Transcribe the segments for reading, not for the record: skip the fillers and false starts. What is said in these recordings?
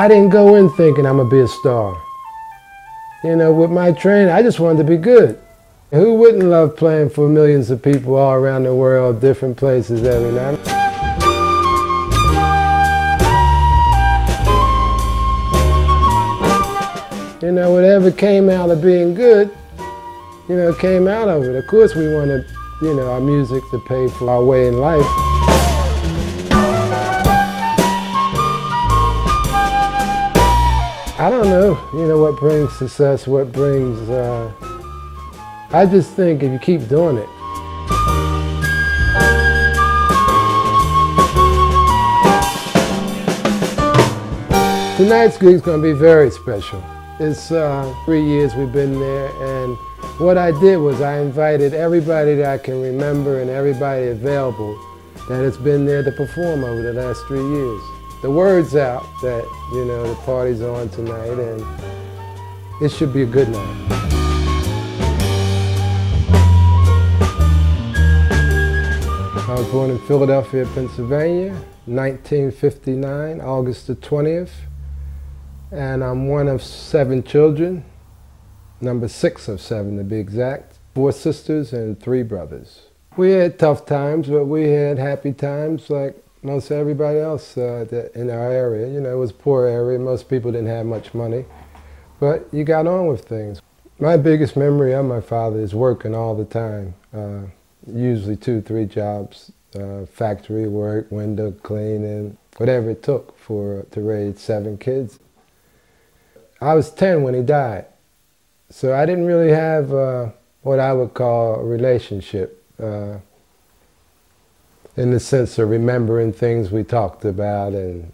I didn't go in thinking I'm gonna be a star. You know, with my training, I just wanted to be good. Who wouldn't love playing for millions of people all around the world, different places every night? You know, whatever came out of being good, you know, came out of it. Of course we wanted, you know, our music to pay for our way in life. I don't know, you know, what brings success, what brings, I just think if you keep doing it. Tonight's gig is going to be very special. It's 3 years we've been there, and what I did was I invited everybody that I can remember and everybody available that has been there to perform over the last 3 years. The word's out that, you know, the party's on tonight, and it should be a good night. I was born in Philadelphia, Pennsylvania, 1959, August the 20th. And I'm one of 7 children, number 6 of 7 to be exact. 4 sisters and 3 brothers. We had tough times, but we had happy times like most everybody else in our area. You know, it was a poor area. Most people didn't have much money, but you got on with things. My biggest memory of my father is working all the time, usually 2, 3 jobs, factory work, window cleaning, whatever it took to raise 7 kids. I was 10 when he died, so I didn't really have what I would call a relationship in the sense of remembering things we talked about and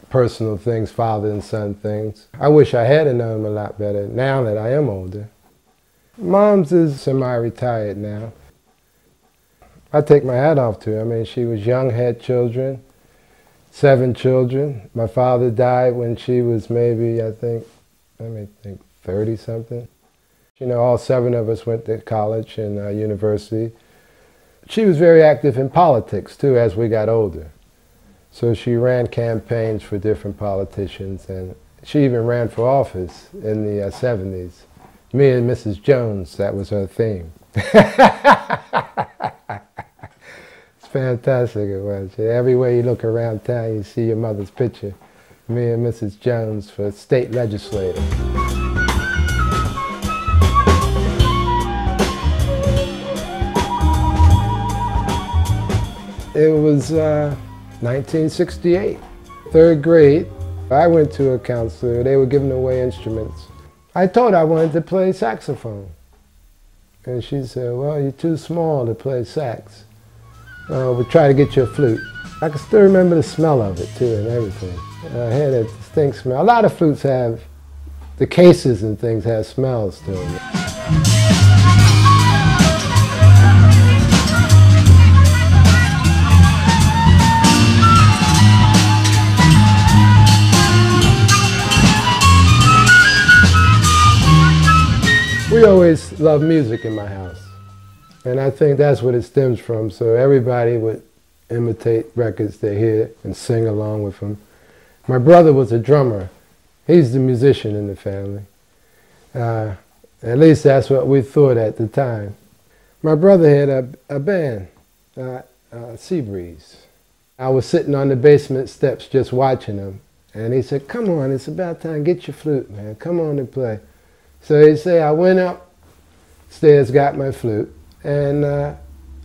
personal things, father and son things. I wish I had known him a lot better now that I am older. Mom's is semi-retired now. I take my hat off to her. I mean, she was young, had children. 7 children. My father died when she was maybe, I think 30-something. You know, all 7 of us went to college and university. She was very active in politics, too, as we got older. So she ran campaigns for different politicians, and she even ran for office in the 70s. Me and Mrs. Jones, that was her theme. Fantastic it was. Everywhere you look around town, you see your mother's picture. Me and Mrs. Jones for state legislator. It was 1968, 3rd grade. I went to a counselor. They were giving away instruments. I told her I wanted to play saxophone. And she said, well, you're too small to play sax. We'll try to get you a flute. I can still remember the smell of it, too, and everything. I had a distinct smell. A lot of flutes have, the cases and things have smells to them. We always loved music in my house. And I think that's what it stems from. So everybody would imitate records they hear and sing along with them. My brother was a drummer. He's the musician in the family. At least that's what we thought at the time. My brother had a band, Seabreeze. I was sitting on the basement steps just watching him. And he said, come on, it's about time, get your flute, man. Come on and play. So he said, I went upstairs, got my flute. And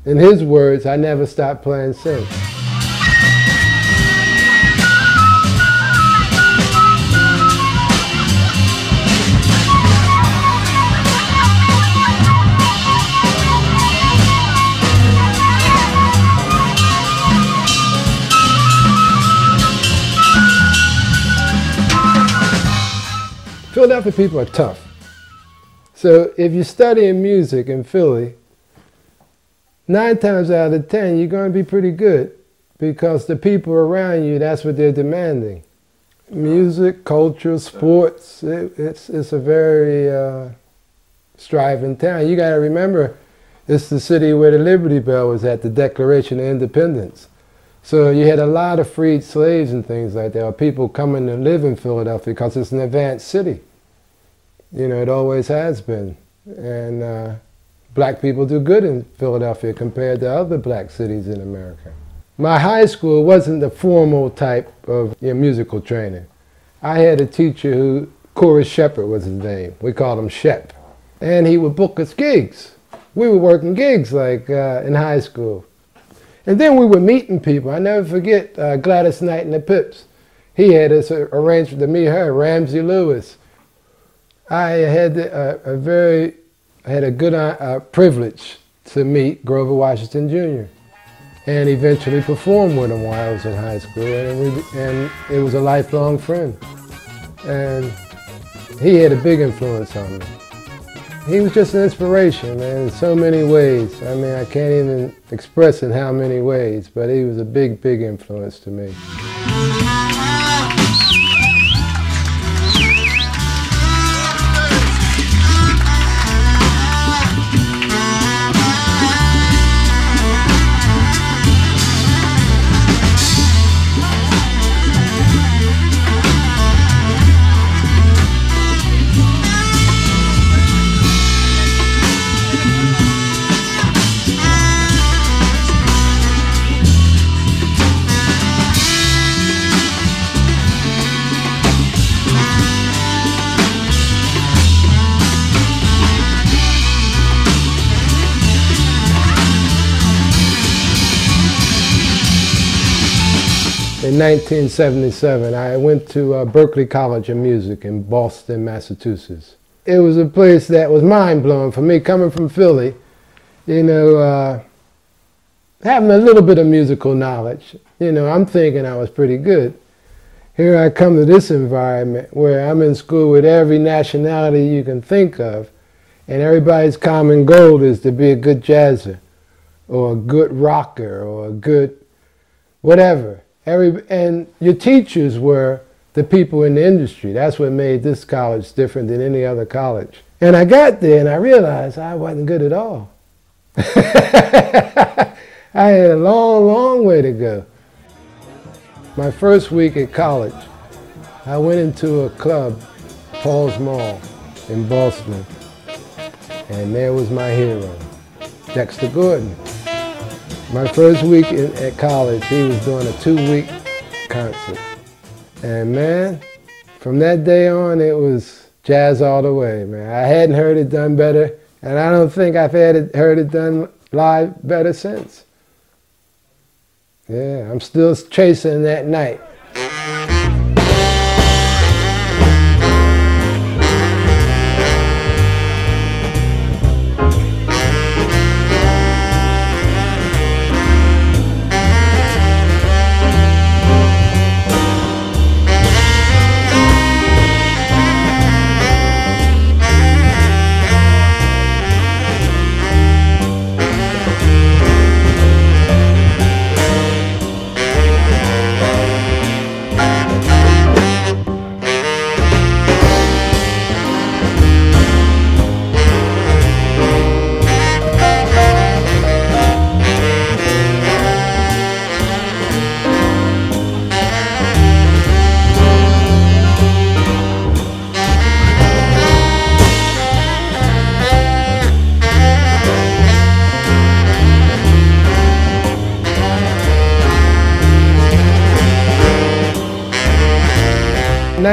in his words, I never stopped playing since. Philadelphia people are tough. So if you're studying music in Philly, 9 times out of 10, you're going to be pretty good because the people around you, that's what they're demanding. Music, culture, sports, it's a very striving town. You got to remember, it's the city where the Liberty Bell was at, the Declaration of Independence. So you had a lot of freed slaves and things like that, or people coming to live in Philadelphia because it's an advanced city. You know, it always has been. And black people do good in Philadelphia compared to other black cities in America. My high school wasn't the formal type of musical training. I had a teacher who, Corey Shepard was his name. We called him Shep. And he would book us gigs. We were working gigs like in high school. And then we were meeting people. I never forget Gladys Knight and the Pips. He had us arranged to meet her, Ramsey Lewis. I had a good privilege to meet Grover Washington Jr. and eventually perform with him while I was in high school. And it was a lifelong friend. And he had a big influence on me. He was just an inspiration, man, in so many ways. I mean, I can't even express in how many ways, but he was a big, big influence to me. In 1977, I went to Berklee College of Music in Boston, Massachusetts. It was a place that was mind-blowing for me, coming from Philly, you know, having a little bit of musical knowledge. You know, I'm thinking I was pretty good. Here I come to this environment where I'm in school with every nationality you can think of, and everybody's common goal is to be a good jazzer, or a good rocker, or a good whatever. And your teachers were the people in the industry. That's what made this college different than any other college. And I got there and I realized I wasn't good at all. I had a long, long way to go. My first week at college, I went into a club, Paul's Mall in Boston, and there was my hero, Dexter Gordon. My first week at college, he was doing a 2-week concert. And man, from that day on, it was jazz all the way, man. I hadn't heard it done better, and I don't think I've heard it done live better since. Yeah, I'm still chasing that night.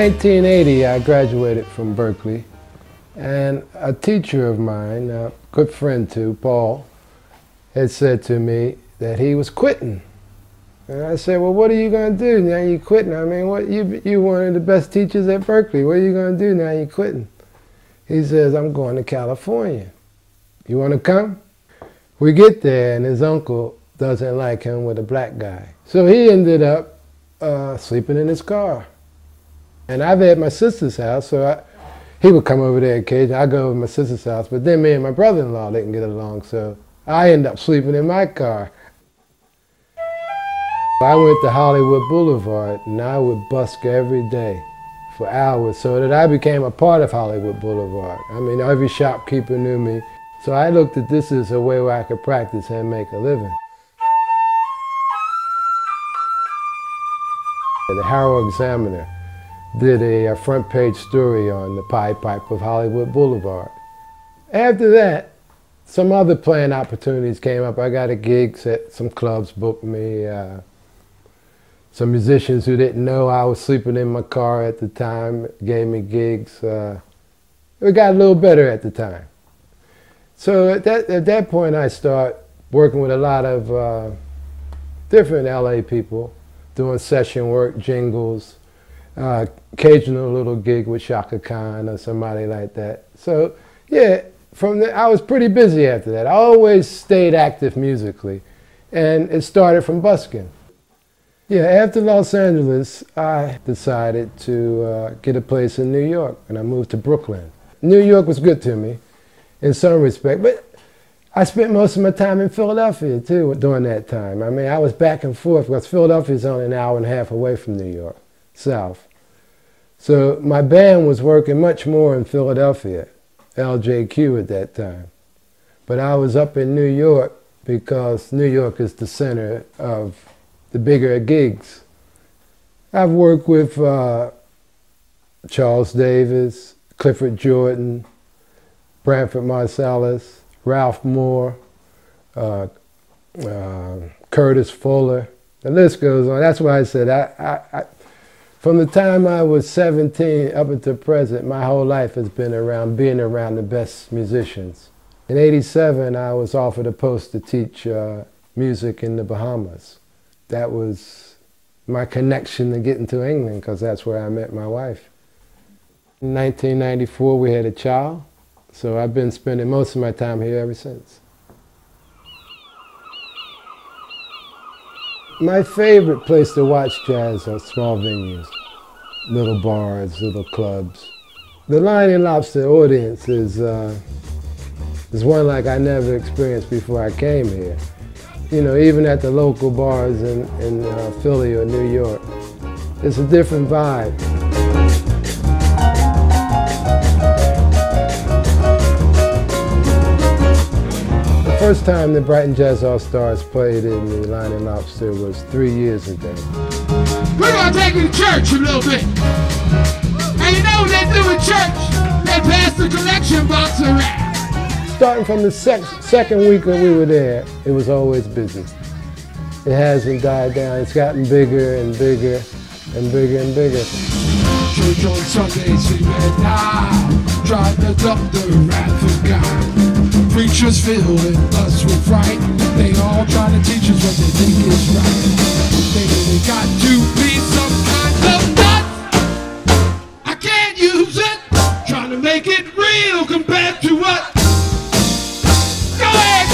1980, I graduated from Berklee, and a teacher of mine, a good friend too, Paul, had said to me that he was quitting. And I said, well, what are you going to do now you're quitting? I mean, you're one of the best teachers at Berklee. What are you going to do now you're quitting? He says, I'm going to California. You want to come? We get there, and his uncle doesn't like him with a black guy. So he ended up sleeping in his car. And I've had my sister's house, so he would come over there occasionally. I go over to my sister's house, but then me and my brother-in-law didn't get along, so I ended up sleeping in my car. I went to Hollywood Boulevard, and I would busk every day for hours, so that I became a part of Hollywood Boulevard. I mean, every shopkeeper knew me. So I looked at this as a way where I could practice and make a living. The Herald Examiner did a front page story on the Pied Piper of Hollywood Boulevard. After that, some other playing opportunities came up. I got a gig, some clubs booked me. Some musicians who didn't know I was sleeping in my car at the time gave me gigs. It got a little better at the time. So at that point, I started working with a lot of different LA people, doing session work, jingles, occasional little gig with Chaka or somebody like that. So yeah, from there, I was pretty busy after that. I always stayed active musically, and it started from busking. Yeah, after Los Angeles, I decided to get a place in New York, and I moved to Brooklyn. New York was good to me in some respect, but I spent most of my time in Philadelphia too during that time. I mean, I was back and forth because Philadelphia is only an hour and a half away from New York, south. So my band was working much more in Philadelphia, LJQ at that time. But I was up in New York because New York is the center of the bigger gigs. I've worked with Charles Davis, Clifford Jordan, Branford Marsalis, Ralph Moore, Curtis Fuller. The list goes on. That's why I said, from the time I was 17 up until present, my whole life has been around being around the best musicians. In '87, I was offered a post to teach music in the Bahamas. That was my connection to getting to England, because that's where I met my wife. In 1994, we had a child, so I've been spending most of my time here ever since. My favorite place to watch jazz are small venues, little bars, little clubs. The Lion and Lobster audience is one like I never experienced before I came here. You know, even at the local bars in Philly or New York, it's a different vibe. The first time the Brighton Jazz All-Stars played in the Lion and Lobster was 3 years ago. We're gonna take you to church a little bit. And you know what they do in church? They pass the collection box around. Starting from the second week that we were there, it was always busy. It hasn't died down. It's gotten bigger and bigger and bigger and bigger. Church on Sundays, we went out, trying to dump the wrath of God. Preachers filling us with fright. They all try to teach us what they think is right. They got to be some kind of nut. I can't use it. Trying to make it real compared to what? Go ahead,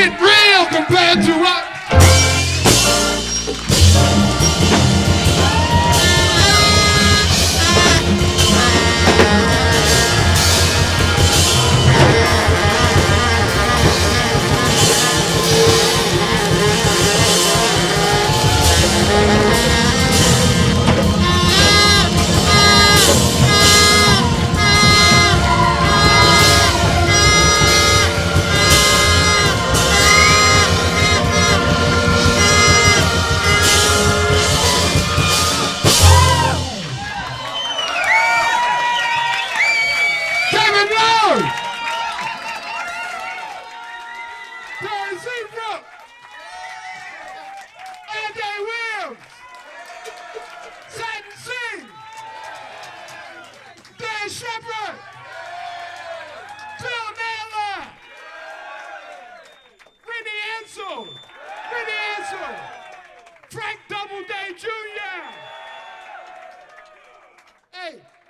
get real compared to what?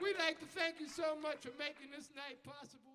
We'd like to thank you so much for making this night possible.